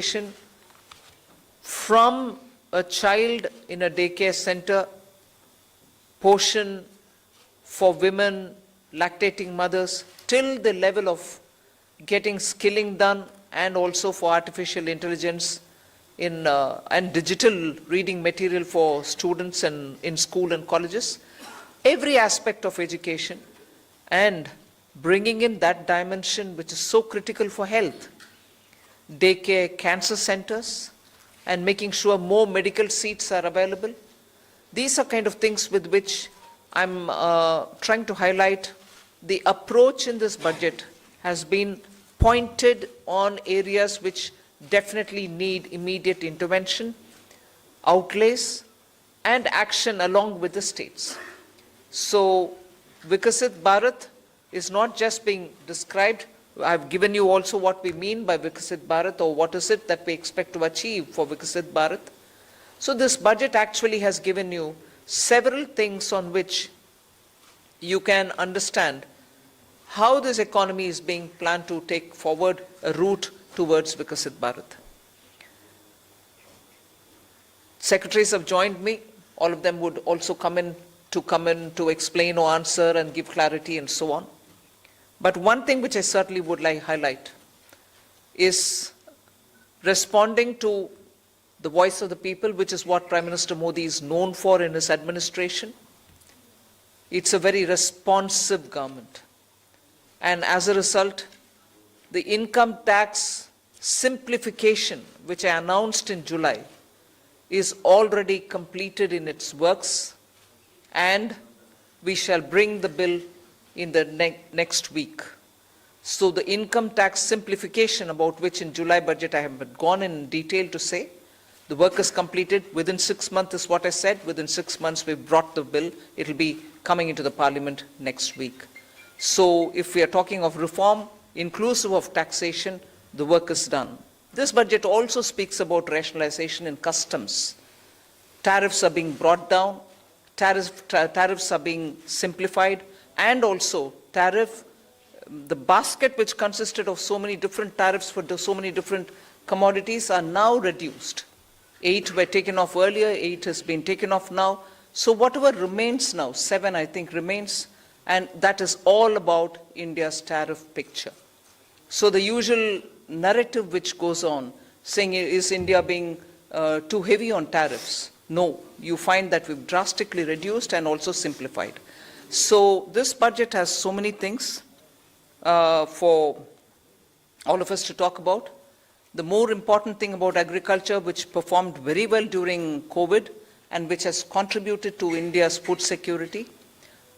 education from a child in a daycare center, portion for women, lactating mothers, till the level of getting skilling done, and also for artificial intelligence and digital reading material for students and in school and colleges. Every aspect of education and bringing in that dimension which is so critical for health. Daycare, cancer centers, and making sure more medical seats are available. These are kind of things with which I'm trying to highlight. The approach in this budget has been pointed on areas which definitely need immediate intervention, outlays, and action along with the states. So, Vikasit Bharat is not just being described. I've given you also what we mean by Vikasit Bharat, or what is it that we expect to achieve for Vikasit Bharat. So this budget actually has given you several things on which you can understand how this economy is being planned to take forward a route towards Vikasit Bharat. Secretaries have joined me. All of them would also come in to explain or answer and give clarity and so on. But one thing which I certainly would like to highlight is responding to the voice of the people, which is what Prime Minister Modi is known for in his administration. It's a very responsive government. And as a result, the income tax simplification, which I announced in July, is already completed in its works, and we shall bring the bill in the next week. So the income tax simplification, about which in July budget I have gone in detail to say, the work is completed within 6 months is what I said. Within 6 months we've brought the bill. It will be coming into the parliament next week. So if we are talking of reform, inclusive of taxation, the work is done. This budget also speaks about rationalization in customs. Tariffs are being brought down, tariffs are being simplified, and also the basket which consisted of so many different tariffs for so many different commodities are now reduced. 8 were taken off earlier, 8 has been taken off now. So whatever remains now, 7 I think remains, and that is all about India's tariff picture. So the usual narrative which goes on, saying is India being too heavy on tariffs? No, you find that we've drastically reduced and also simplified. So this budget has so many things for all of us to talk about. The more important thing about agriculture, which performed very well during COVID and which has contributed to India's food security,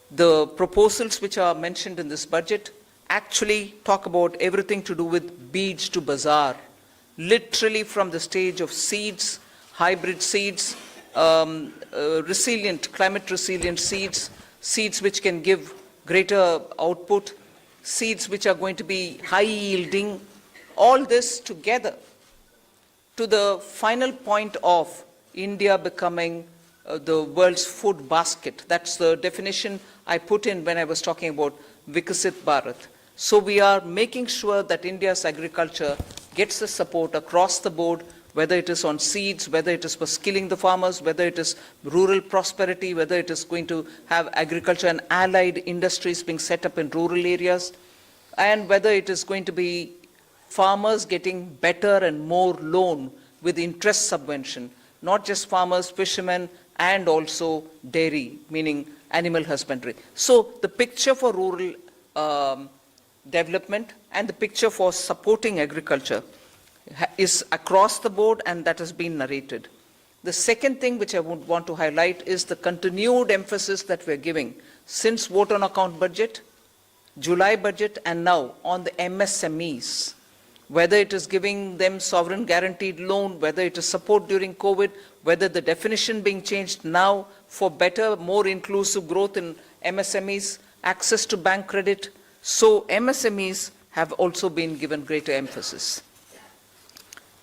the proposals which are mentioned in this budget actually talk about everything to do with beej to bazaar, literally from the stage of seeds, hybrid seeds, climate resilient seeds, seeds which can give greater output, seeds which are going to be high yielding, all this together to the final point of India becoming the world's food basket. That's the definition I put in when I was talking about Vikasit Bharat. So we are making sure that India's agriculture gets the support across the board, whether it is on seeds, whether it is for skilling the farmers, whether it is rural prosperity, whether it is going to have agriculture and allied industries being set up in rural areas, and whether it is going to be farmers getting better and more loan with interest subvention, not just farmers, fishermen, and also dairy, meaning animal husbandry. So the picture for rural development and the picture for supporting agriculture is across the board, and that has been narrated. The second thing which I would want to highlight is the continued emphasis that we're giving since vote on account budget, July budget, and now on the MSMEs. Whether it is giving them sovereign guaranteed loan, whether it is support during COVID, whether the definition being changed now for better, more inclusive growth in MSMEs, access to bank credit. So MSMEs have also been given greater emphasis.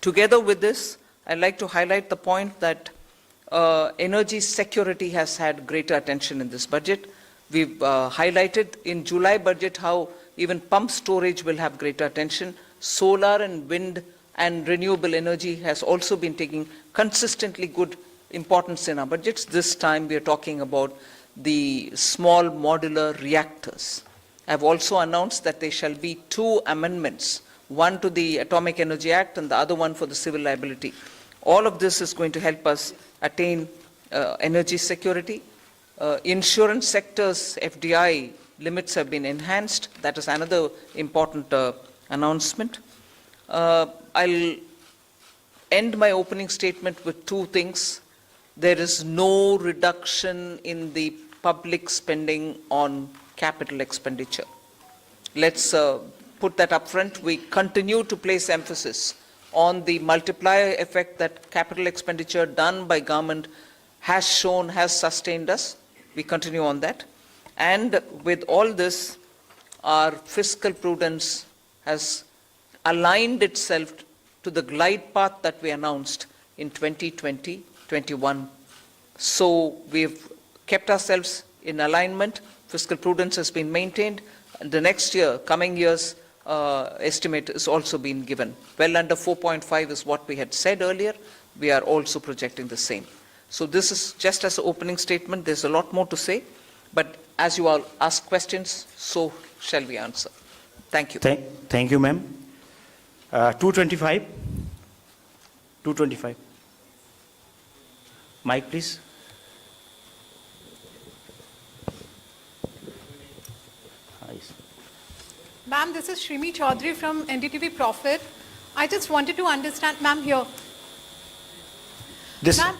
Together with this, I'd like to highlight the point that energy security has had greater attention in this budget. We've highlighted in July budget how even pump storage will have greater attention. Solar and wind and renewable energy has also been taking consistently good importance in our budgets. This time we are talking about the small modular reactors. I've also announced that there shall be 2 amendments, one to the Atomic Energy Act and the other one for the civil liability. All of this is going to help us attain energy security. Insurance sector's FDI limits have been enhanced. That is another important announcement. I'll end my opening statement with 2 things. There is no reduction in the public spending on capital expenditure. Let's put that up front. We continue to place emphasis on the multiplier effect that capital expenditure done by government has shown, has sustained us. We continue on that. And with all this, our fiscal prudence has aligned itself to the glide path that we announced in 2020-21. So we've kept ourselves in alignment. Fiscal prudence has been maintained. And the next year, coming years, estimate is also been given. Well under 4.5 is what we had said earlier. We are also projecting the same. So this is just as an opening statement. There's a lot more to say. But as you all ask questions, so shall we answer. Thank you. Thank you, ma'am. 225. 225. Mic, please. Ma'am, this is Shrimi Chaudhary from NDTV Profit. I just wanted to understand, ma'am, here. This. Ma'am,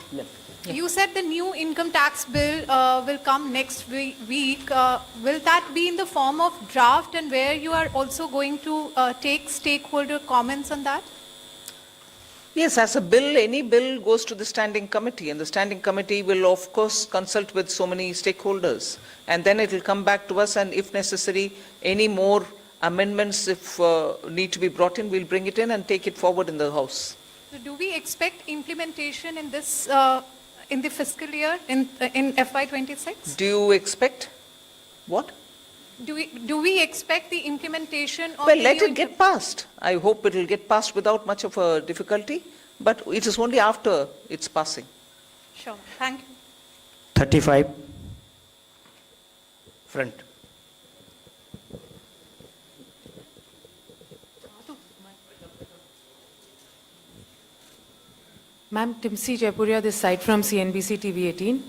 you said the new income tax bill will come next week. Will that be in the form of draft, and where you are also going to take stakeholder comments on that? Yes, as a bill, any bill goes to the standing committee, and the standing committee will, of course, consult with so many stakeholders. And then it will come back to us, and if necessary, any more amendments, if need to be brought in, we'll bring it in and take it forward in the House. So do we expect implementation in this, in the fiscal year, in FY26? Do you expect what? Do we expect the implementation of Well, let it get passed. I hope it will get passed without much of a difficulty, but it is only after it's passing. Sure. Thank you. 35. Front. Ma'am, Timsi Jaipuria, this side from CNBC TV 18.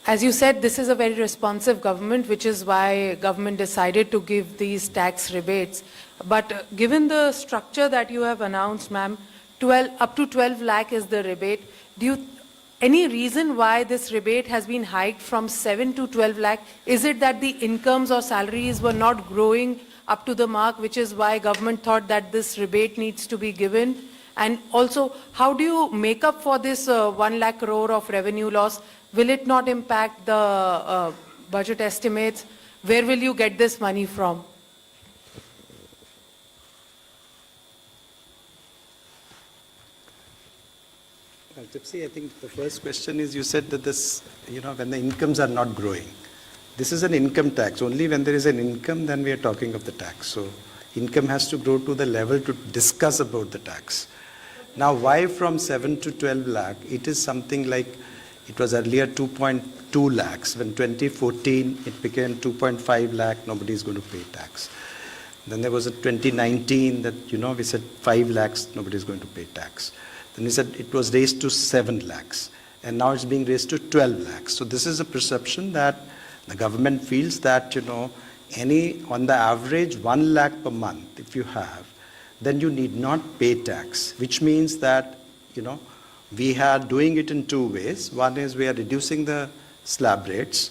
As you said, this is a very responsive government, which is why government decided to give these tax rebates. But given the structure that you have announced, ma'am, up to 12 lakh is the rebate. Any reason why this rebate has been hiked from 7 to 12 lakh? Is it that the incomes or salaries were not growing up to the mark, which is why government thought that this rebate needs to be given? And also, how do you make up for this 1 lakh crore of revenue loss? Will it not impact the budget estimates? Where will you get this money from? Well, Tipsy, I think the first question is, you said that this, when the incomes are not growing. This is an income tax. Only when there is an income, then we are talking of the tax. So income has to grow to the level to discuss about the tax. Now, why from 7 to 12 lakh? It is something like, it was earlier 2.2 lakhs. When 2014, it became 2.5 lakh, nobody is going to pay tax. Then there was a 2019 that, we said 5 lakhs, nobody is going to pay tax. Then we said it was raised to 7 lakhs. And now it's being raised to 12 lakhs. So this is a perception that the government feels that, on the average 1 lakh per month, if you have, then you need not pay tax, which means that, we are doing it in 2 ways. One is we are reducing the slab rates.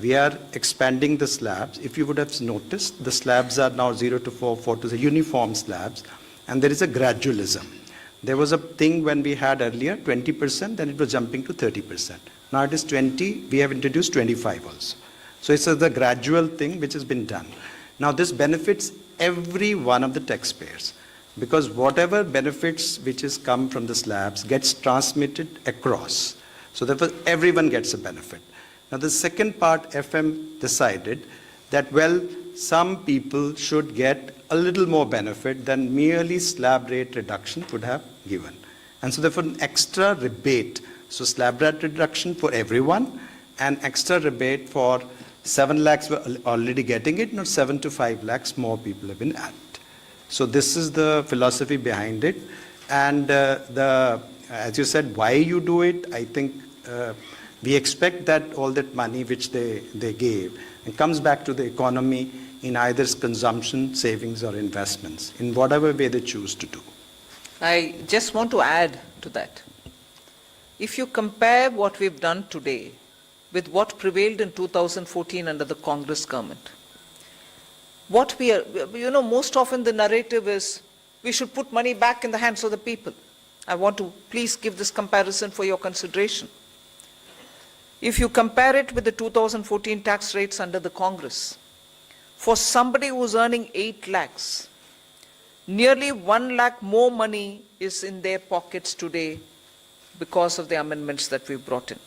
We are expanding the slabs. If you would have noticed, the slabs are now 0 to 4, 4 to 0, uniform slabs, and there is a gradualism. There was a thing when we had earlier 20%, then it was jumping to 30%. Now it is 20, we have introduced 25 also. So it's the gradual thing which has been done. Now this benefits every one of the taxpayers, because whatever benefits which has come from the slabs gets transmitted across. So therefore everyone gets a benefit. Now the second part, FM decided that, well, some people should get a little more benefit than merely slab rate reduction would have given. And so therefore an extra rebate, so slab rate reduction for everyone, and extra rebate for 7 lakhs were already getting it, now 7 to 5 lakhs more people have been added. So this is the philosophy behind it. And as you said, why you do it, I think we expect that all that money which they gave, it comes back to the economy in either consumption, savings or investments, in whatever way they choose to do. I just want to add to that. If you compare what we've done today with what prevailed in 2014 under the Congress government, what we are, most often the narrative is we should put money back in the hands of the people. I want to please give this comparison for your consideration. If you compare it with the 2014 tax rates under the Congress, for somebody who's earning 8 lakhs, nearly 1 lakh more money is in their pockets today because of the amendments that we've brought in.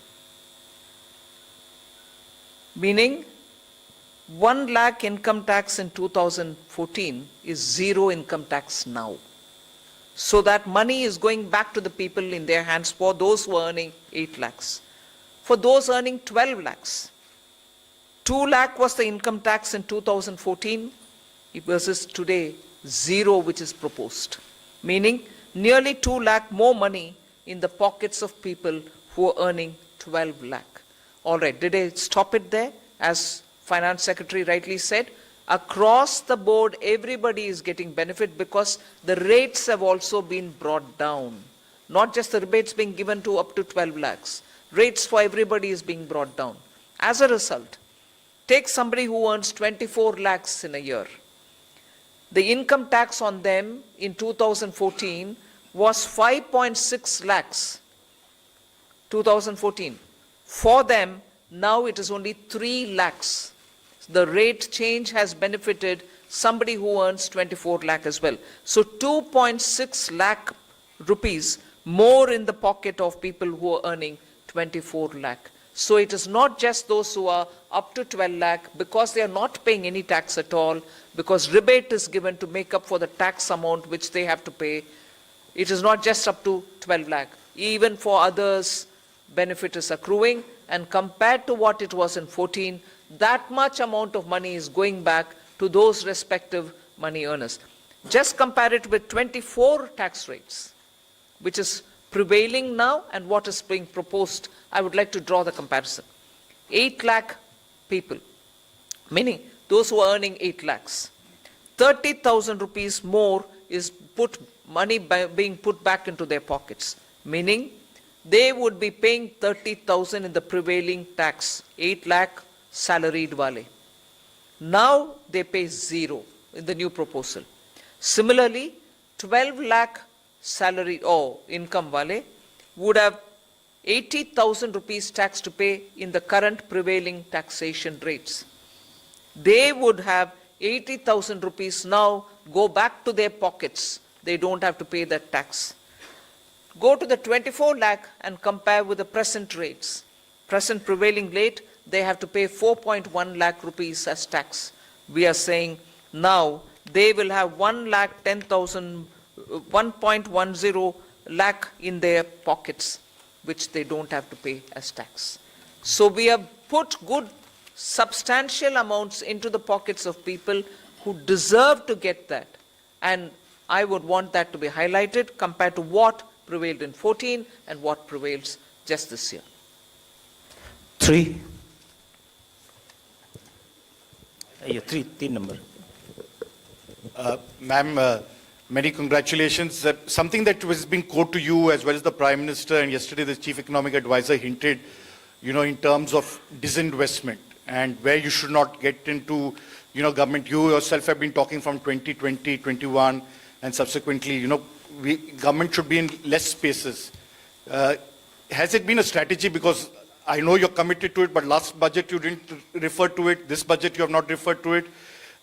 Meaning, 1 lakh income tax in 2014 is 0 income tax now. So that money is going back to the people in their hands for those who are earning 8 lakhs. For those earning 12 lakhs, 2 lakh was the income tax in 2014 versus today 0 which is proposed. Meaning nearly 2 lakh more money in the pockets of people who are earning 12 lakh. All right, did I stop it there? As Finance Secretary rightly said, across the board everybody is getting benefit because the rates have also been brought down. Not just the rebates being given to up to 12 lakhs. Rates for everybody is being brought down. As a result, take somebody who earns 24 lakhs in a year. The income tax on them in 2014 was 5.6 lakhs. 2014. For them, now it is only 3 lakhs. The rate change has benefited somebody who earns 24 lakh as well. So 2.6 lakh rupees more in the pocket of people who are earning 24 lakh. So it is not just those who are up to 12 lakh because they are not paying any tax at all, because rebate is given to make up for the tax amount which they have to pay. It is not just up to 12 lakh. Even for others, benefit is accruing, and compared to what it was in 14, that much amount of money is going back to those respective money earners. Just compare it with 24 tax rates, which is prevailing now, and what is being proposed. I would like to draw the comparison. 8 lakh people, meaning those who are earning 8 lakhs. 30,000 rupees more is being put back into their pockets, meaning they would be paying 30,000 in the prevailing tax, 8 lakh salaried wale. Now they pay 0 in the new proposal. Similarly, 12 lakh salary or income wale would have 80,000 rupees tax to pay in the current prevailing taxation rates. They would have 80,000 rupees now go back to their pockets. They don't have to pay that tax. Go to the 24 lakh and compare with the present rates. Present prevailing rate, they have to pay 4.1 lakh rupees as tax. We are saying now they will have 1.10 lakh in their pockets, which they don't have to pay as tax. So we have put good substantial amounts into the pockets of people who deserve to get that. And I would want that to be highlighted compared to what prevailed in 14 and what prevails just this year. 3. 3 number. Ma'am, many congratulations. Something that has been quoted to you as well as the Prime Minister and yesterday the Chief Economic Advisor hinted, in terms of disinvestment and where you should not get into, government. You yourself have been talking from 2020, 21 and subsequently, government should be in less spaces. Has it been a strategy? Because I know you're committed to it, but last budget you didn't refer to it. This budget you have not referred to it.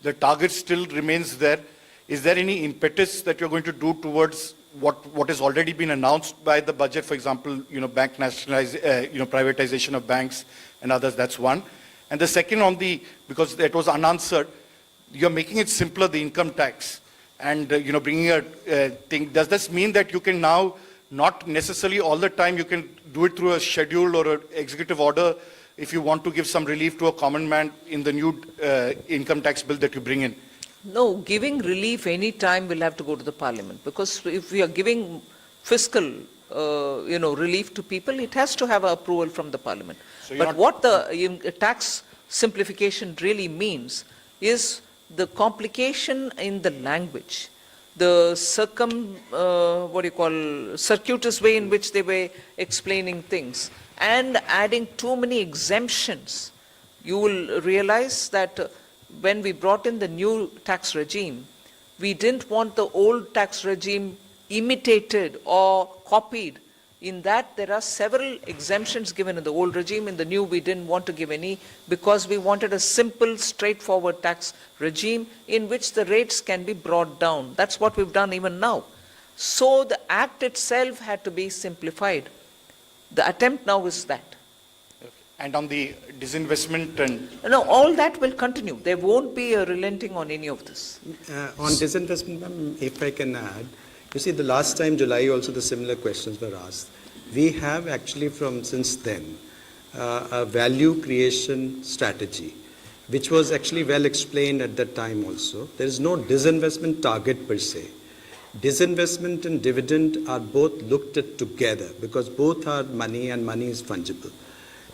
The target still remains there. Is there any impetus that you're going to do towards what has already been announced by the budget? For example, bank privatization of banks and others. That's one. And the second because that was unanswered, you're making it simpler, the income tax, and bringing a thing. Does this mean that you can now not necessarily all the time you can do it through a schedule or an executive order if you want to give some relief to a common man in the new income tax bill that you bring in? No, giving relief any time will have to go to the parliament, because if we are giving fiscal, relief to people, it has to have approval from the parliament. So you're But not- what the tax simplification really means is the complication in the language, the circuitous way in which they were explaining things, and adding too many exemptions. You will realize that when we brought in the new tax regime, we didn't want the old tax regime imitated or copied. In that, there are several exemptions given in the old regime. In the new, we didn't want to give any, because we wanted a simple, straightforward tax regime in which the rates can be brought down. That's what we've done even now. So the act itself had to be simplified. The attempt now is that. And on the disinvestment and No, all that will continue. There won't be a relenting on any of this. On disinvestment, ma'am, if I can add, you see, the last time, July, also the similar questions were asked. We have actually since then, a value creation strategy, which was actually well explained at that time also. There is no disinvestment target per se. Disinvestment and dividend are both looked at together, because both are money and money is fungible.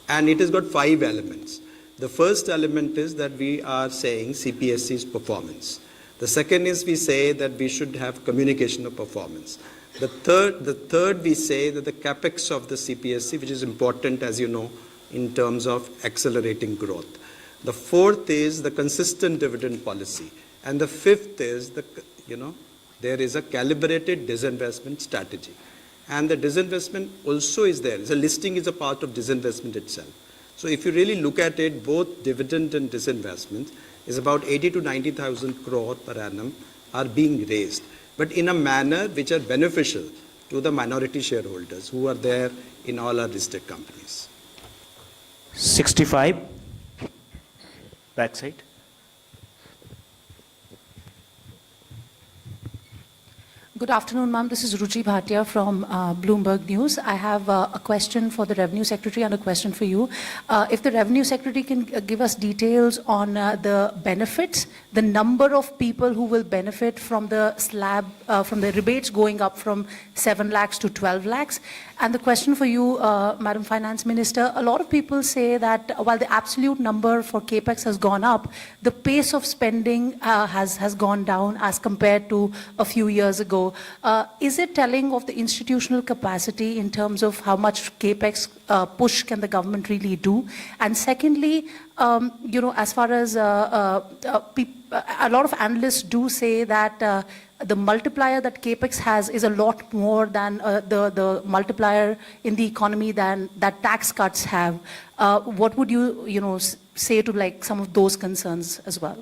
And it has got 5 elements. The first element is that we are saying CPSC's performance. The second is we say that we should have communication of performance. The third we say that the capex of the CPSC, which is important, as you know, in terms of accelerating growth. The fourth is the consistent dividend policy. And the fifth is there is a calibrated disinvestment strategy. And the disinvestment also is there. The listing is a part of disinvestment itself. So if you really look at it, both dividend and disinvestment is about 80 to 90,000 crore per annum are being raised, but in a manner which are beneficial to the minority shareholders who are there in all our listed companies. 65, backside. Good afternoon, ma'am. This is Ruchi Bhatia from Bloomberg News. I have a question for the Revenue Secretary and a question for you. If the Revenue Secretary can give us details on the benefits, the number of people who will benefit from the slab, from the rebates going up from 7 lakhs to 12 lakhs. And the question for you, Madam Finance Minister, a lot of people say that while the absolute number for CAPEX has gone up, the pace of spending has gone down as compared to a few years ago. Is it telling of the institutional capacity in terms of how much CAPEX push can the government really do? And secondly, as far as a lot of analysts do say that the multiplier that CAPEX has is a lot more than the multiplier in the economy than that tax cuts have. What would you, say to like some of those concerns as well?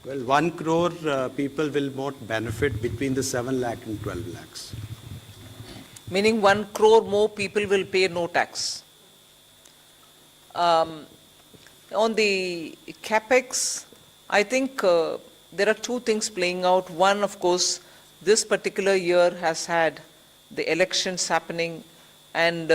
Well, 1 crore people will more benefit between the 7 lakh and 12 lakhs. Meaning 1 crore more people will pay no tax. On the CAPEX, I think there are 2 things playing out. One, of course, this particular year has had the elections happening, and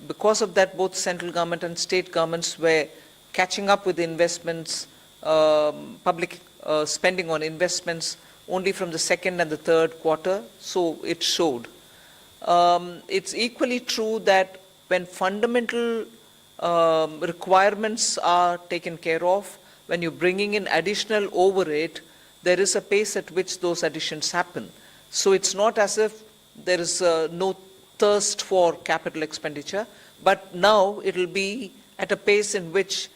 because of that, both central government and state governments were catching up with investments, public spending on investments only from the second and the third quarter, so it showed. It's equally true that when fundamental requirements are taken care of, when you're bringing in additional overhead, there is a pace at which those additions happen. So it's not as if there is no thirst for capital expenditure, but now it will be at a pace in which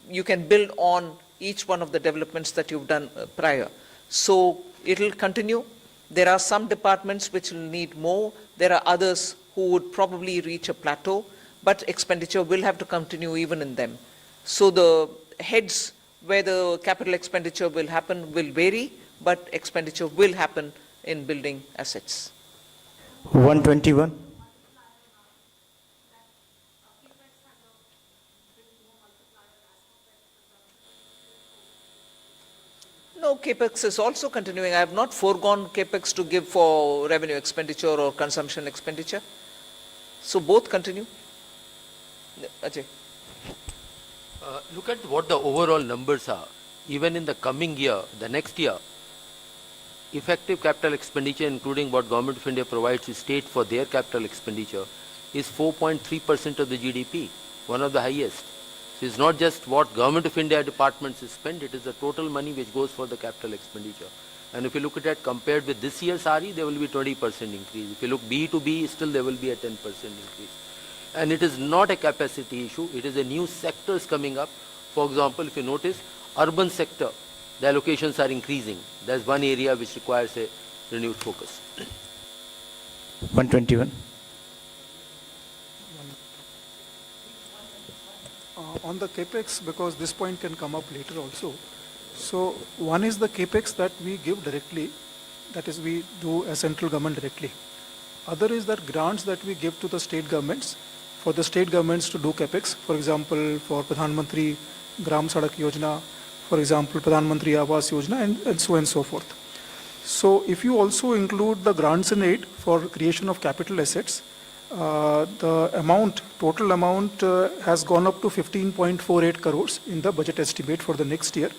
you can build on each one of the developments that you've done prior. So it will continue. There are some departments which will need more. There are others who would probably reach a plateau, but expenditure will have to continue even in them. So the heads where the capital expenditure will happen will vary, but expenditure will happen in building assets. 121. capex is also continuing. I have not foregone capex to give for revenue expenditure or consumption expenditure. So both continue. Ajay. Look at what the overall numbers are. Even in the coming year, the next year, effective capital expenditure, including what Government of India provides to state for their capital expenditure, is 4.3% of the GDP, one of the highest. So it's not just what Government of India departments spend, it is the total money which goes for the capital expenditure. And if you look at that compared with this year's RE, there will be 20% increase. If you look B to B, still there will be a 10% increase. And it is not a capacity issue, it is a new sectors coming up. For example, if you notice, urban sector, the allocations are increasing. That's one area which requires a renewed focus. 121. On the capex, because this point can come up later also. So one is the capex that we give directly, that is we do as central government directly. Other is that grants that we give to the state governments for the state governments to do capex. For example, for Pradhan Mantri Gram Sadak Yojana, for example, Pradhan Mantri Awas Yojana, and so on and so forth. So if you also include the grants and aid for creation of capital assets, the amount, total amount has gone up to 15.48 crores in the budget estimate for the next year,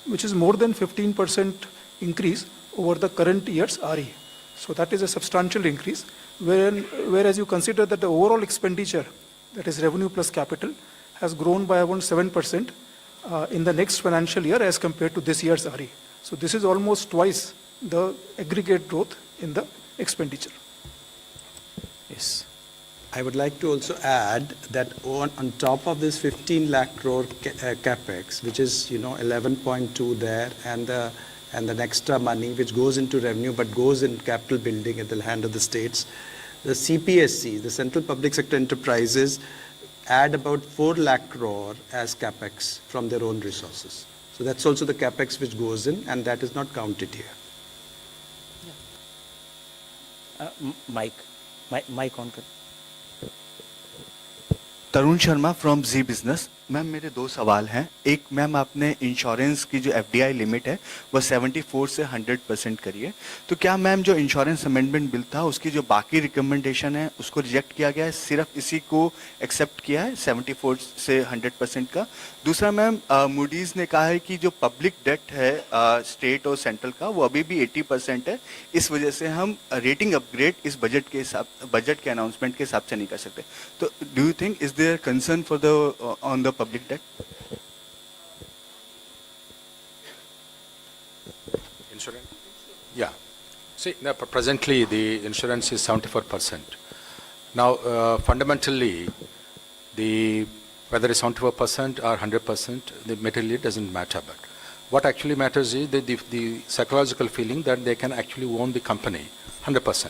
which is more than 15% increase over the current year's RE. So that is a substantial increase, whereas you consider that the overall expenditure, that is revenue plus capital, has grown by around 7% in the next financial year as compared to this year's RE. So this is almost twice the aggregate growth in the expenditure. Yes. I would like to also add that on top of this 15 lakh crore capex, which is 11.2 there, and the extra money which goes into revenue but goes in capital building at the hand of the states, the CPSC, the Central Public Sector Enterprises, add about 4 lakh crore as capex from their own resources. So that's also the capex which goes in, and that is not counted here. Mike on. Tarun Sharma from Zee Business. Ma'am मेरे दो सवाल हैं। एक, ma'am आपने insurance की जो FDI limit है वो 74 से 100% करी है, तो क्या मैम जो इंश्योरेंस अमेंडमेंट बिल था उसकी जो बाकी रिकमेंडेशन है उसको रिजेक्ट किया गया है, सिर्फ इसी को एक्सेप्ट किया है 74 से 100% का? दूसरा मैम, मूडीज ने कहा है कि जो पब्लिक डेट है स्टेट और सेंट्रल का वो अभी भी 80% है, इस वजह से हम रेटिंग अपग्रेड इस बजट के अनाउंसमेंट के हिसाब से नहीं कर सकते। तो do you think is there concern for the on the public debt? Insurance? Yeah. See, now, presently the insurance is 74%. Now, fundamentally, whether it's 74% or 100%, the materially doesn't matter. But what actually matters is the psychological feeling that they can actually own the company 100%.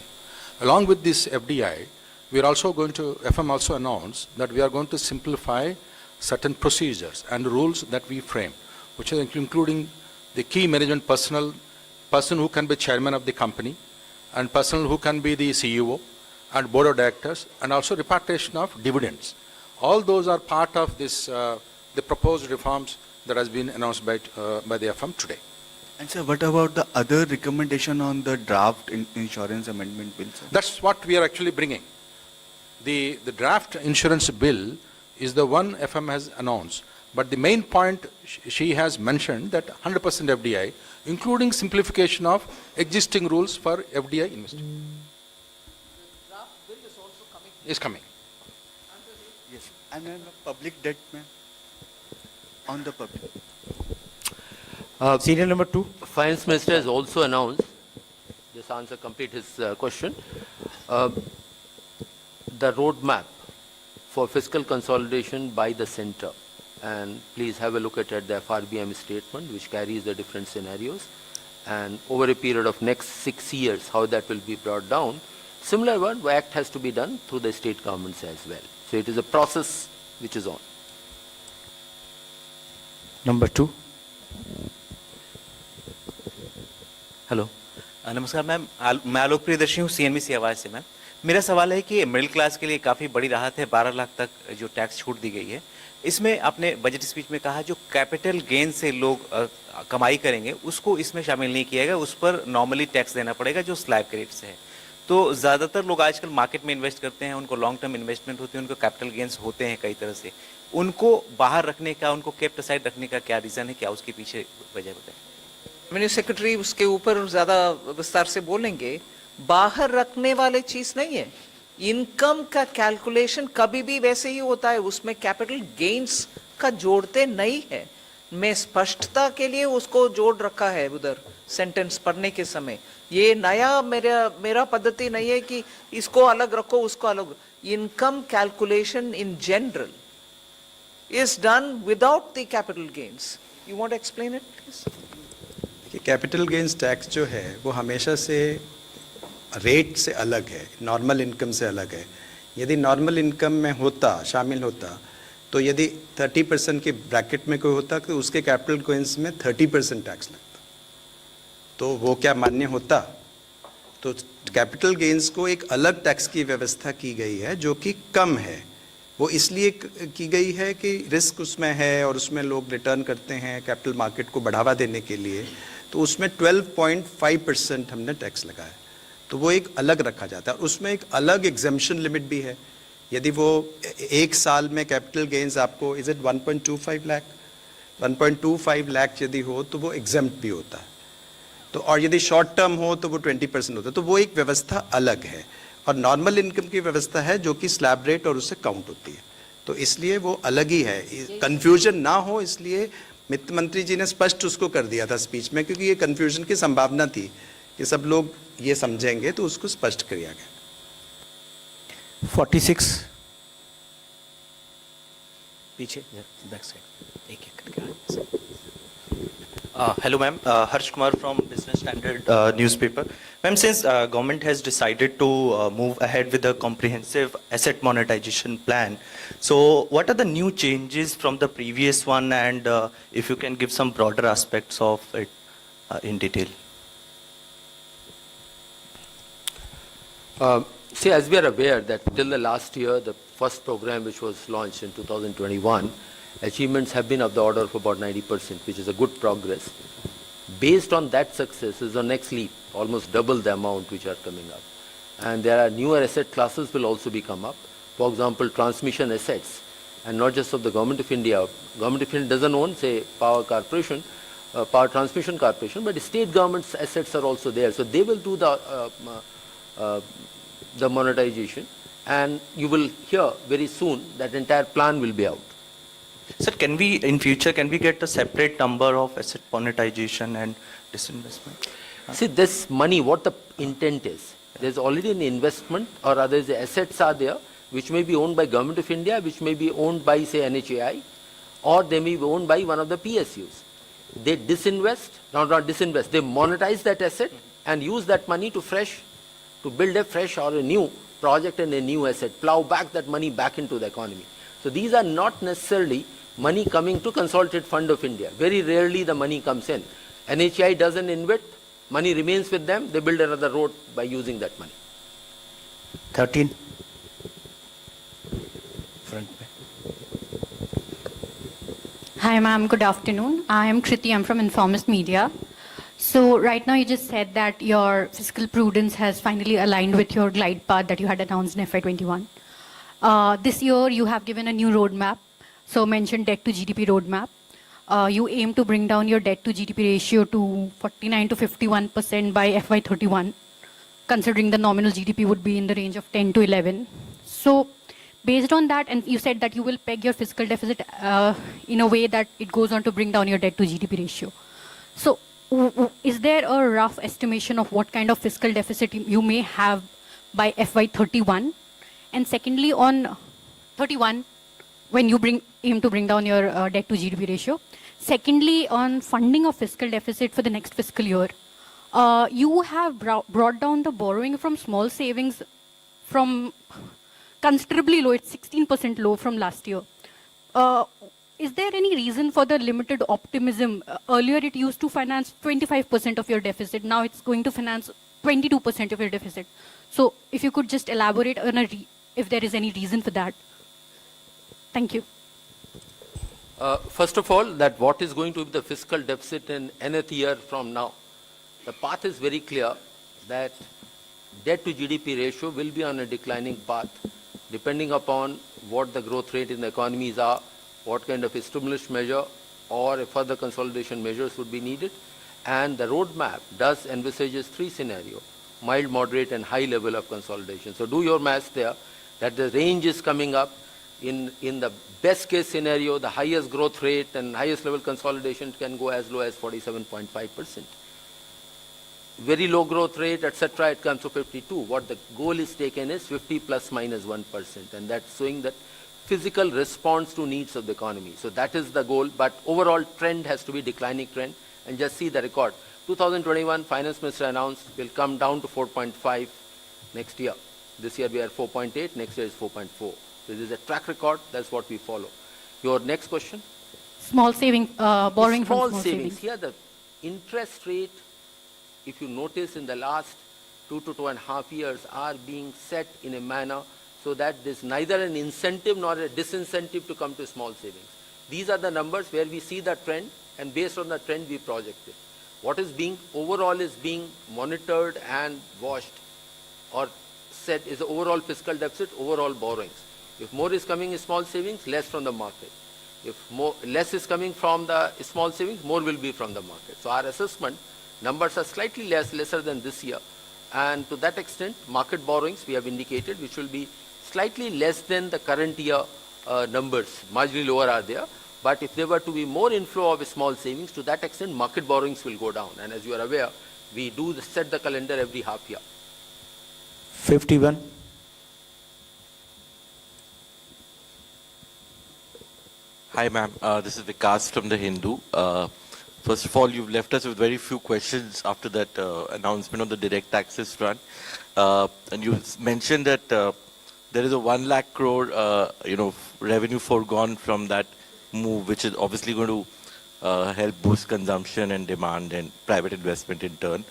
Along with this FDI, we are also going to, FM also announced that we are going to simplify certain procedures and rules that we frame, which is including the key management personnel, person who can be chairman of the company, and person who can be the CEO, and board of directors, and also repatriation of dividends. All those are part of this, the proposed reforms that has been announced by the FM today. And sir, what about the other recommendation on the draft insurance amendment bill, sir? That's what we are actually bringing. The draft insurance bill is the one FM has announced. But the main point she has mentioned that 100% FDI, including simplification of existing rules for FDI investing. The draft bill is also coming. Is coming. Yes. And then the public debt, ma'am, on the public. Serial number 2. Finance Minister has also announced, this answer complete his question, the roadmap for fiscal consolidation by the center. And please have a look at the FRBM statement, which carries the different scenarios. And over a period of next 6 years, how that will be brought down. Similar one, act has to be done through the state governments as well. So it is a process which is on. Number 2. Hello, नमस्कार ma'am, मैं आलोक प्रियदर्शी हूँ CNBC आवाज़ से। Ma'am मेरा सवाल है कि middle class के लिए काफ़ी बड़ी राहत है, 12 लाख तक जो टैक्स छूट दी गई है। इसमें आपने बजट स्पीच में कहा जो कैपिटल गेन से लोग कमाई करेंगे उसको इसमें शामिल नहीं किया गया, उस पर नॉर्मली टैक्स देना पड़ेगा जो स्लैब के रेट से है। तो ज़्यादातर लोग आजकल मार्केट में इन्वेस्ट करते हैं, उनको लॉन्ग टर्म इन्वेस्टमेंट होती है, उनको कैपिटल गेन्स होते हैं कई तरह से, उनको बाहर रखने का, उनको केप्ट असाइड रखने का क्या रीज़न है, क्या उसके पीछे वजह बताएं? रेवेन्यू सेक्रेटरी उसके ऊपर ज्यादा विस्तार से बोलेंगे। बाहर रखने वाले चीज नहीं है, इनकम का कैलकुलेशन कभी भी वैसे ही होता है, उसमें कैपिटल गेन्स का जोड़ते नहीं है। मैं स्पष्टता के लिए उसको जोड़ रखा है उधर सेंटेंस पढ़ने के समय। ये नया मेरा पद्धति नहीं है कि इसको अलग रखो उसको अलग। Income calculation in general is done without the capital gains. You want to explain it, please? Capital gains tax जो है वो हमेशा से रेट से अलग है, नॉर्मल इनकम से अलग है। यदि नॉर्मल इनकम में होता, शामिल होता, तो यदि 30% के ब्रैकेट में कोई होता तो उसके कैपिटल गेन्स में 30% टैक्स लगता, तो वो क्या मान्य होता? तो कैपिटल गेन्स को एक अलग टैक्स की व्यवस्था की गई है जो कि कम है। वो इसलिए की गई है कि रिस्क उसमें है और उसमें लोग रिटर्न करते हैं कैपिटल मार्केट को बढ़ावा देने के लिए, तो उसमें 12.5% हमने टैक्स लगाया, तो वो एक अलग रखा जाता है। उसमें एक अलग एग्जेम्पशन लिमिट भी है। यदि वो एक साल में कैपिटल गेन्स आपको इज इट 1.25 लाख 1.25 लाख यदि हो तो वो एग्जेम्प्ट भी होता है, तो और यदि शॉर्ट टर्म हो तो वो 20% होता है, तो वो एक व्यवस्था अलग है। और नॉर्मल इनकम की व्यवस्था है जो कि स्लैब रेट और उससे काउंट होती है, तो इसलिए वो अलग ही है। कंफ्यूजन ना हो इसलिए वित्त मंत्री जी ने स्पष्ट उसको कर दिया था स्पीच में, क्योंकि ये कंफ्यूजन की संभावना थी कि सब लोग ये समझेंगे, तो उसको स्पष्ट किया गया। 46 पीछे बैक साइड एक एक करके। Hello ma'am, Harsh Kumar from Business Standard newspaper. Ma'am, since government has decided to move ahead with a comprehensive asset monetization plan, so what are the new changes from the previous one, and if you can give some broader aspects of it in detail? See, as we are aware that till the last year, the first program which was launched in 2021, achievements have been of the order of about 90%, which is a good progress. Based on that success is the next leap, almost double the amount which are coming up. And there are newer asset classes will also be come up. For example, transmission assets, and not just of the Government of India. Government of India doesn't own, say, Power Corporation, Power Transmission Corporation, but state government's assets are also there. So they will do the monetization, and you will hear very soon that entire plan will be out. Sir, can we, in future, can we get a separate number of asset monetization and disinvestment? See, this money, what the intent is, there's already an investment, or rather the assets are there, which may be owned by Government of India, which may be owned by, say, NHAI, or they may be owned by one of the PSUs. They disinvest, not disinvest, they monetize that asset and use that money to build a fresh or a new project and a new asset, plow back that money back into the economy. So these are not necessarily money coming to Consolidated Fund of India. Very rarely the money comes in. NHI doesn't invest, money remains with them, they build another road by using that money. 13 front में. Hi ma'am, good afternoon. I am Kriti, I'm from Informist Media. So right now you just said that your fiscal prudence has finally aligned with your glide path that you had announced in FY21. This year you have given a new roadmap, so mentioned debt to GDP roadmap. You aim to bring down your debt to GDP ratio to 49 to 51% by FY31, considering the nominal GDP would be in the range of 10 to 11. So based on that, and you said that you will peg your fiscal deficit in a way that it goes on to bring down your debt to GDP ratio. So is there a rough estimation of what kind of fiscal deficit you may have by FY31? And secondly, on 31, when you aim to bring down your debt to GDP ratio. Secondly, on funding of fiscal deficit for the next fiscal year, you have brought down the borrowing from small savings from considerably low, it's 16% low from last year. Is there any reason for the limited optimism? Earlier it used to finance 25% of your deficit, now it's going to finance 22% of your deficit. So if you could just elaborate on if there is any reason for that. Thank you. First of all, that what is going to be the fiscal deficit in nth year from now? The path is very clear that debt to GDP ratio will be on a declining path, depending upon what the growth rate in the economies are, what kind of a stimulus measure or a further consolidation measures would be needed. And the roadmap does envisages three scenarios: mild, moderate, and high level of consolidation. So do your maths there, that the range is coming up. In the best case scenario, the highest growth rate and highest level consolidation can go as low as 47.5%. Very low growth rate, etc., it comes to 52. What the goal is taken is 50 plus minus 1%, and that's showing that physical response to needs of the economy. So that is the goal, but overall trend has to be declining trend. And just see the record. 2021, Finance Minister announced will come down to 4.5 next year. This year we are 4.8, next year is 4.4. So this is a track record, that's what we follow. Your next question? Small saving, borrowing Small from small savings. Here the interest rate, if you notice in the last 2 to 2.5 years, are being set in a manner so that there's neither an incentive nor a disincentive to come to small savings. These are the numbers where we see the trend, and based on the trend we project it. What is being overall is being monitored and watched or set is the overall fiscal deficit, overall borrowings. If more is coming in small savings, less from the market. If less is coming from the small savings, more will be from the market. So our assessment numbers are slightly lesser than this year, and to that extent market borrowings we have indicated, which will be slightly less than the current year numbers, marginally lower are there. But if there were to be more inflow of small savings, to that extent market borrowings will go down. And as you are aware, we do set the calendar every half year. 51. Hi ma'am, this is Vikas from The Hindu. First of all, you've left us with very few questions after that announcement on the direct taxes front. And you mentioned that there is a 1 lakh crore revenue foregone from that move, which is obviously going to help boost consumption and demand and private investment in turn.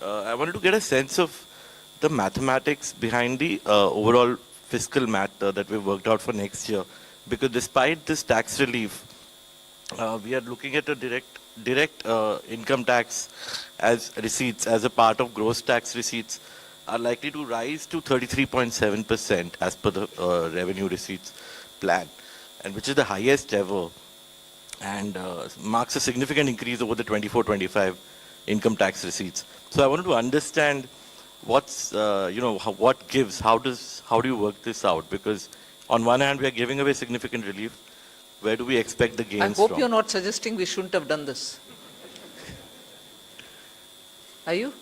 I wanted to get a sense of the mathematics behind the overall fiscal math that we've worked out for next year. Because despite this tax relief, we are looking at a direct income tax as receipts, as a part of gross tax receipts, are likely to rise to 33.7% as per the revenue receipts plan, and which is the highest ever, and marks a significant increase over the 24-25 income tax receipts. So I wanted to understand what's what gives, how do you work this out? Because on one hand we are giving away significant relief. Where do we expect the gains from? I hope you're not suggesting we shouldn't have done this. Are you?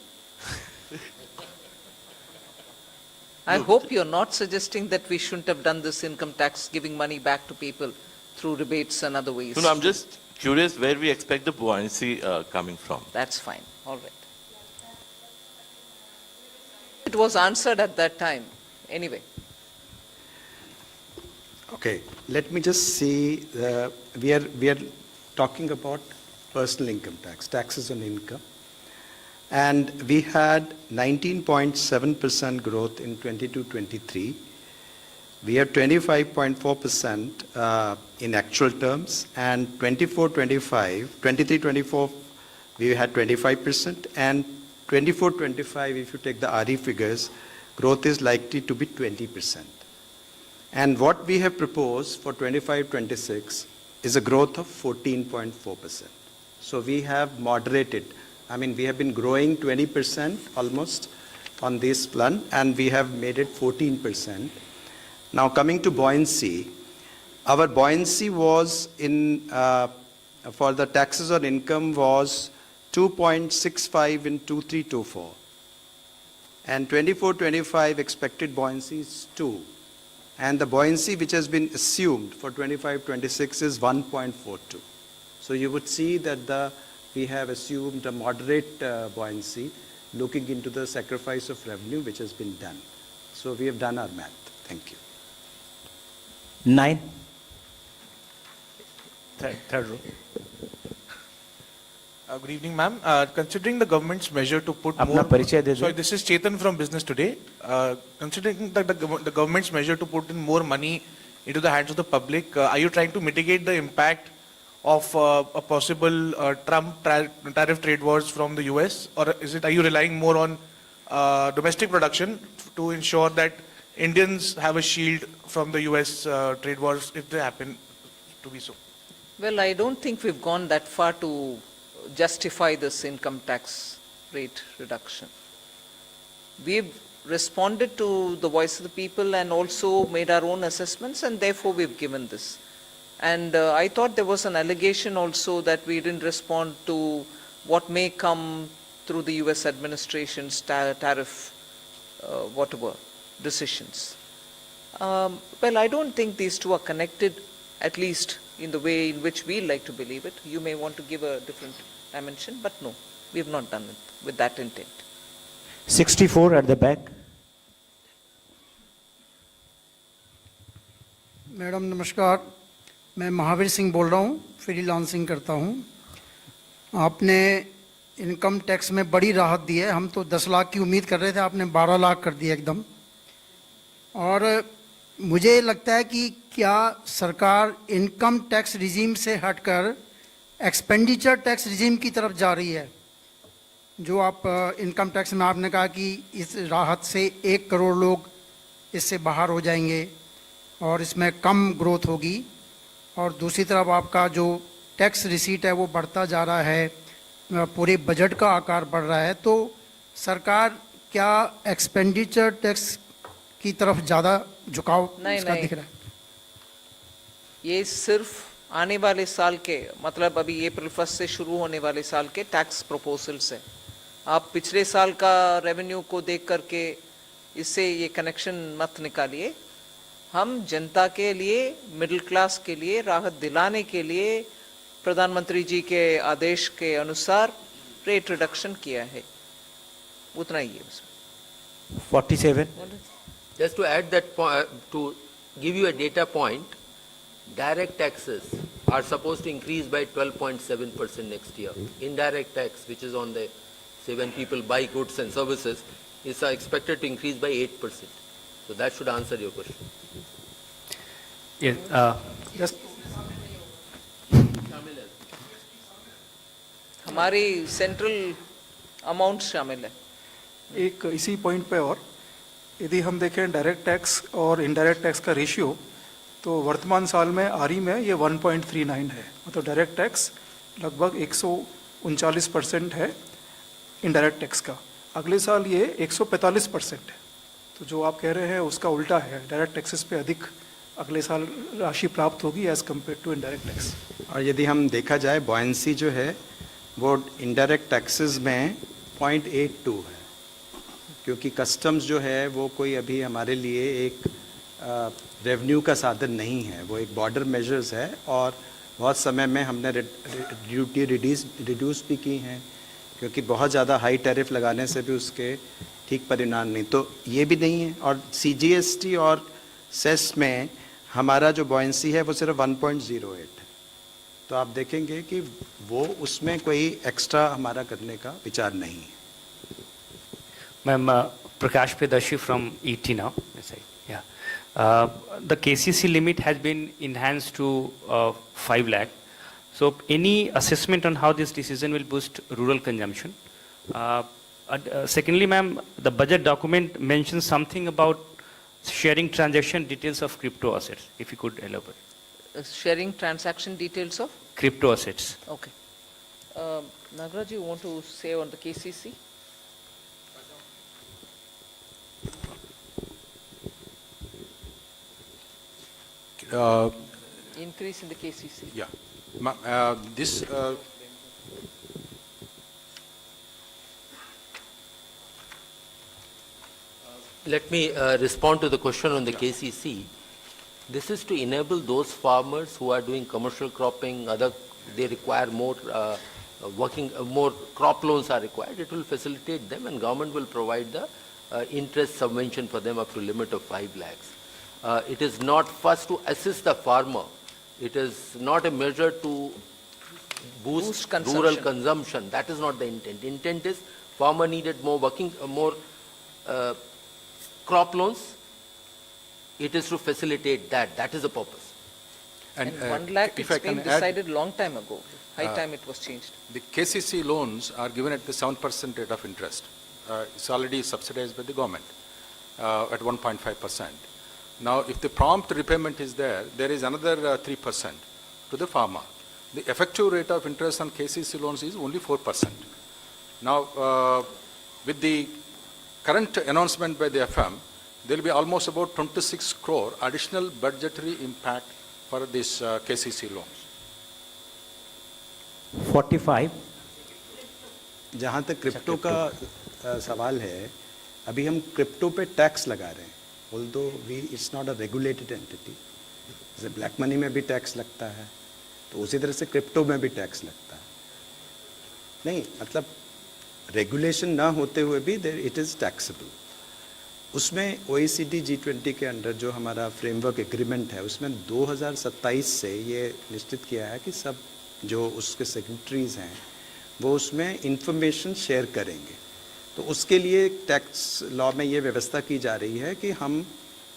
I hope you're not suggesting that we shouldn't have done this income tax, giving money back to people through rebates and other ways. No, I'm just curious where we expect the buoyancy coming from. That's fine. All right. It was answered at that time. Anyway. Okay, let me just see, we are talking about personal income tax, taxes on income. And we had 19.7% growth in 22-23. We have 25.4% in actual terms, and 23-24, we had 25%, and 24-25, if you take the RE figures, growth is likely to be 20%. And what we have proposed for 25-26 is a growth of 14.4%. So we have moderated. I mean, we have been growing 20% almost on this plan, and we have made it 14%. Now coming to buoyancy, our buoyancy was for the taxes on income was 2.65 in 23-24. And 24-25 expected buoyancy is 2. And the buoyancy which has been assumed for 25-26 is 1.42. So you would see that we have assumed a moderate buoyancy looking into the sacrifice of revenue which has been done. So we have done our math. Thank you. 9. Third row. Good evening, ma'am. Considering the government's measure to put अपना परिचय दे दो। Sorry, this is Chetan from Business Today. Considering that the government's measure to put in more money into the hands of the public, are you trying to mitigate the impact of a possible Trump tariff trade wars from the US, or are you relying more on domestic production to ensure that Indians have a shield from the US trade wars if they happen to be so? Well, I don't think we've gone that far to justify this income tax rate reduction. We've responded to the voice of the people and also made our own assessments, and therefore we've given this. And I thought there was an allegation also that we didn't respond to what may come through the US administration's tariff, whatever, decisions. Well, I don't think these two are connected, at least in the way in which we like to believe it. You may want to give a different dimension, but no, we have not done it with that intent. 64 at the back. Madam नमस्कार, मैं महावीर सिंह बोल रहा हूँ, freelancing करता हूँ। आपने income tax में बड़ी राहत दी है, हम तो 10 लाख की उम्मीद कर रहे थे, आपने 12 लाख कर दिया एकदम। और मुझे लगता है कि क्या सरकार इनकम टैक्स रिजीम से हटकर एक्सपेंडिचर टैक्स रिजीम की तरफ जा रही है? जो आप इनकम टैक्स में आपने कहा कि इस राहत से 1 करोड़ लोग इससे बाहर हो जाएंगे और इसमें कम ग्रोथ होगी, और दूसरी तरफ आपका जो टैक्स रिसीट है वो बढ़ता जा रहा है, पूरे बजट का आकार बढ़ रहा है, तो सरकार क्या एक्सपेंडिचर टैक्स की तरफ ज़्यादा झुकाव इसका दिख रहा है? ये सिर्फ आने वाले साल के, मतलब अभी अप्रैल 1 से शुरू होने वाले साल के टैक्स प्रपोजल्स है। आप पिछले साल का रेवेन्यू को देख करके इससे ये कनेक्शन मत निकालिए। हम जनता के लिए, मिडिल क्लास के लिए राहत दिलाने के लिए प्रधानमंत्री जी के आदेश के अनुसार रेट रिडक्शन किया है, उतना ही है उसमें। 47. Just to add that point, to give you a data point, direct taxes are supposed to increase by 12.7% next year. Indirect tax, which is on the, say when people buy goods and services, is expected to increase by 8%. So that should answer your question. Yes, Just हमारी central amount शामिल है। एक इसी point पे और यदि हम देखें डायरेक्ट टैक्स और इनडायरेक्ट टैक्स का रेशियो, तो वर्तमान साल में आरई में ये 1.39 है, मतलब डायरेक्ट टैक्स लगभग 139% है इनडायरेक्ट टैक्स का। अगले साल ये 145% है, तो जो आप कह रहे हैं उसका उल्टा है, डायरेक्ट टैक्सेस पे अधिक अगले साल राशि प्राप्त होगी as compare to indirect tax. और यदि हम देखा जाए बॉयंसी जो है वो इनडायरेक्ट टैक्सेस में 0.82 है, क्योंकि कस्टम्स जो है वो कोई अभी हमारे लिए एक रेवेन्यू का साधन नहीं है, वो एक बॉर्डर मेजर्स है, और बहुत समय में हमने ड्यूटी रिड्यूस भी की हैं, क्योंकि बहुत ज़्यादा हाई टैरिफ लगाने से भी उसके ठीक परिणाम नहीं, तो ये भी नहीं है। और CGST और सेस में हमारा जो बॉयंसी है वो सिर्फ 1.08 है, तो आप देखेंगे कि वो उसमें कोई एक्स्ट्रा हमारा करने का विचार नहीं है। Ma'am, Prakash Predashi from ET now. Yes, yeah. The KCC limit has been enhanced to 5 lakh. So any assessment on how this decision will boost rural consumption? Secondly, ma'am, the budget document mentions something about sharing transaction details of crypto assets. If you could elaborate. Sharing transaction details of? Crypto assets. Okay. Nagaraj, you want to say on the KCC? Increase in the KCC. Yeah. This Let me respond to the question on the KCC. This is to enable those farmers who are doing commercial cropping, they require more more crop loans are required. It will facilitate them, and government will provide the interest subvention for them up to limit of 5 lakhs. It is not first to assist the farmer. It is not a measure to boost Boost rural consumption. consumption. That is not the intent. Intent is farmer needed more crop loans. It is to facilitate that. That is the purpose. And 1 lakh, if I it's been can add, decided long time ago. High time it was changed. the KCC loans are given at the 7% rate of interest. It's already subsidized by the government at 1.5%. Now, if the prompt repayment is there, there is another 3% to the farmer. The effective rate of interest on KCC loans is only 4%. Now, with the current announcement by the FM, there will be almost about 26 crore additional budgetary impact for these KCC loans. 45. जहाँ तक crypto का सवाल है, अभी हम crypto पे tax लगा रहे हैं, although it's not a regulated entity. जैसे ब्लैक मनी में भी टैक्स लगता है, तो उसी तरह से क्रिप्टो में भी टैक्स लगता है. नहीं, मतलब रेगुलेशन ना होते हुए भी इट इज़ टैक्सेबल. उसमें OECD G20 के अंडर जो हमारा फ्रेमवर्क एग्रीमेंट है, उसमें 2027 से ये निश्चित किया है कि सब जो उसके सेक्रेटरीज हैं वो उसमें इंफॉर्मेशन शेयर करेंगे. तो उसके लिए टैक्स लॉ में ये व्यवस्था की जा रही है कि हम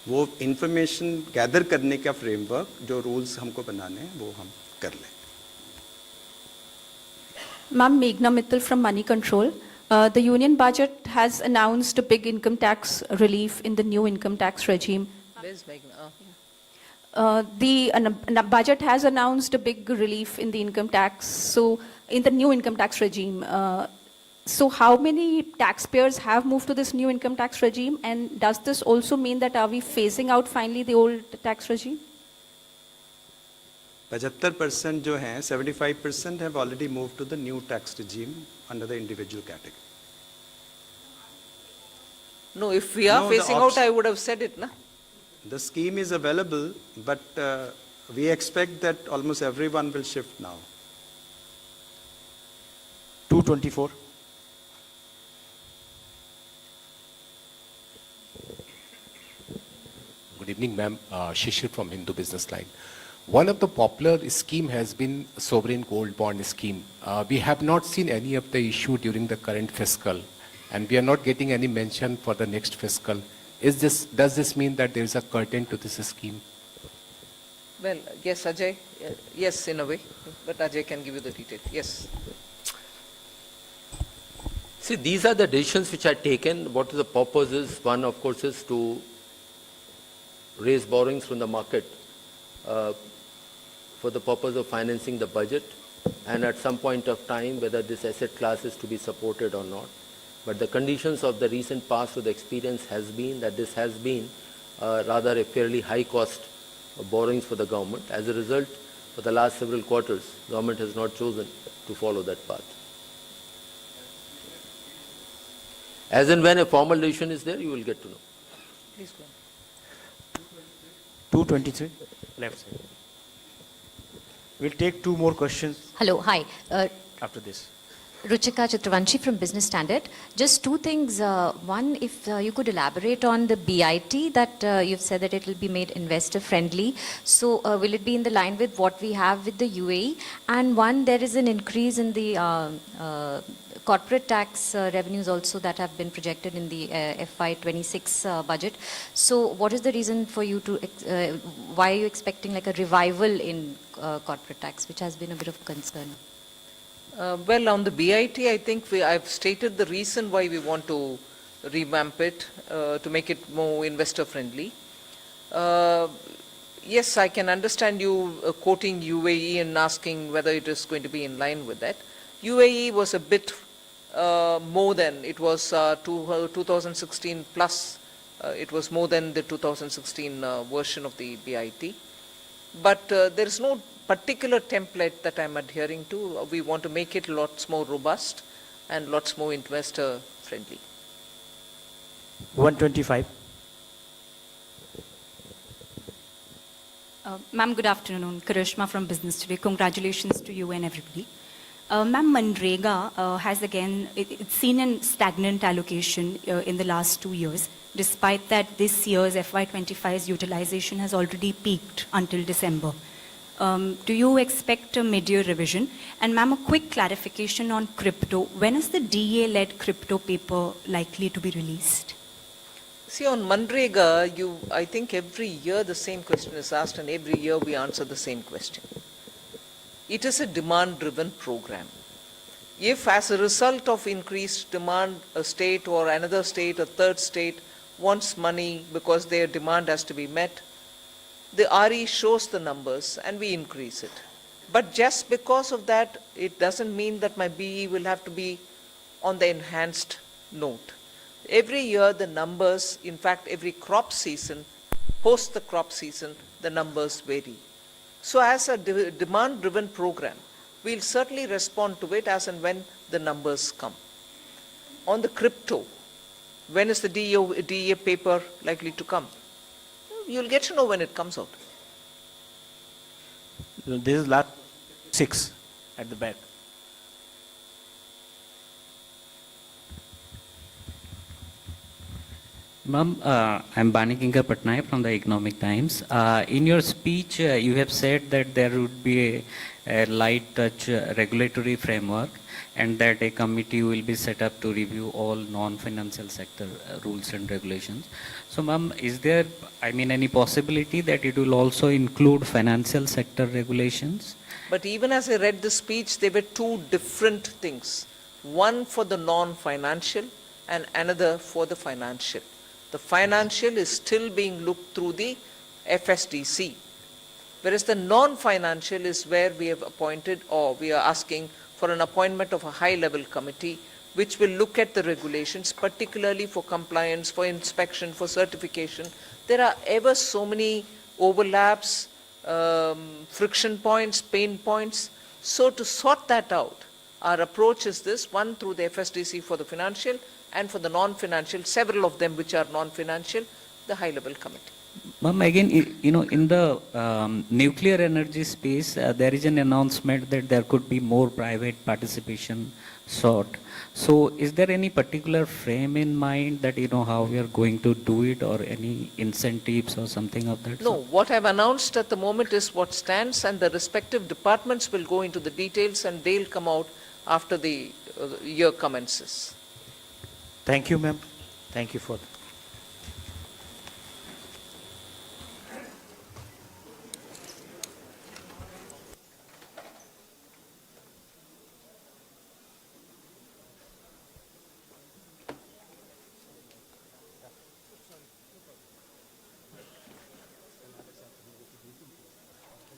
वो इंफॉर्मेशन गैदर करने का फ्रेमवर्क, जो रूल्स हमको बनाने हैं, वो हम कर लें. Ma'am, Meghna Mittal from Money Control. The union budget has announced a big income tax relief in the new income tax regime. Where's Meghna? The budget has announced a big relief in the income tax, so in the new income tax regime. So how many taxpayers have moved to this new income tax regime, and does this also mean that are we phasing out finally the old tax regime? 75% जो हैं, 75% have already moved to the new tax regime under the individual category. No, if we are No, the phasing out, I would have said it, na? The scheme is available, but we expect that almost everyone will shift now. 224. Good evening, ma'am. Shishir from Hindu Business Line. One of the popular scheme has been sovereign gold bond scheme. We have not seen any of the issue during the current fiscal, and we are not getting any mention for the next fiscal. Does this mean that there is a curtain to this scheme? Well, yes, Ajay. Yes, in a way. But Ajay can give you the detail. Yes. See, these are the decisions which are taken. What is the purpose is, one, of course, is to raise borrowings from the market for the purpose of financing the budget, and at some point of time, whether this asset class is to be supported or not. But the conditions of the recent past with experience has been that this has been rather a fairly high cost of borrowings for the government. As a result, for the last several quarters, government has not chosen to follow that path. As and when a formal decision is there, you will get to know. Please go on. 223. Left side. We'll take two more questions Hello, hi. after this. Ruchika Chitravanshi from Business Standard. Just two things. One, if you could elaborate on the BIT that you've said that it will be made investor friendly. So will it be in the line with what we have with the UAE? And one, there is an increase in the corporate tax revenues also that have been projected in the FY26 budget. So what is the reason for you to, why are you expecting like a revival in corporate tax, which has been a bit of concern? Well, on the BIT, I think I've stated the reason why we want to revamp it, to make it more investor-friendly. Yes, I can understand you quoting UAE and asking whether it is going to be in line with that. UAE was a bit more than, it was 2016 plus, it was more than the 2016 version of the BIT. But there is no particular template that I'm adhering to. We want to make it lots more robust and lots more investor friendly. 125. Ma'am, good afternoon. Karishma from Business Today. Congratulations to you and everybody. Ma'am, Manrega has again, it's seen a stagnant allocation in the last 2 years, despite that this year's FY25's utilization has already peaked until December. Do you expect a mid-year revision? And ma'am, a quick clarification on crypto. When is the DA-led crypto paper likely to be released? See, on Manrega, I think every year the same question is asked, and every year we answer the same question. It is a demand-driven program. If as a result of increased demand, a state or another state, a third state wants money because their demand has to be met, the RE shows the numbers and we increase it. But just because of that, it doesn't mean that my BE will have to be on the enhanced note. Every year the numbers, in fact every crop season, post the crop season, the numbers vary. So as a demand-driven program, we'll certainly respond to it as and when the numbers come. On the crypto, when is the DA paper likely to come? You'll get to know when it comes out. This is last 6 at the back. Ma'am, I'm Banikinka Patnaik from the Economic Times. In your speech, you have said that there would be a light touch regulatory framework and that a committee will be set up to review all non-financial sector rules and regulations. So, ma'am, is there, any possibility that it will also include financial sector regulations? But even as I read the speech, there were two different things. One for the non-financial and another for the financial. The financial is still being looked through the FSDC, whereas the non-financial is where we have appointed, or we are asking for an appointment of a high-level committee which will look at the regulations, particularly for compliance, for inspection, for certification. There are ever so many overlaps, friction points, pain points. So to sort that out, our approach is this: one, through the FSDC for the financial, and for the non-financial, several of them which are non-financial, the high-level committee. Ma'am, again, in the nuclear energy space, there is an announcement that there could be more private participation sought. So is there any particular frame in mind that, how we are going to do it, or any incentives or something of that No, sort? what I've announced at the moment is what stands, and the respective departments will go into the details and they'll come out after the year commences. Thank you, ma'am. Thank you for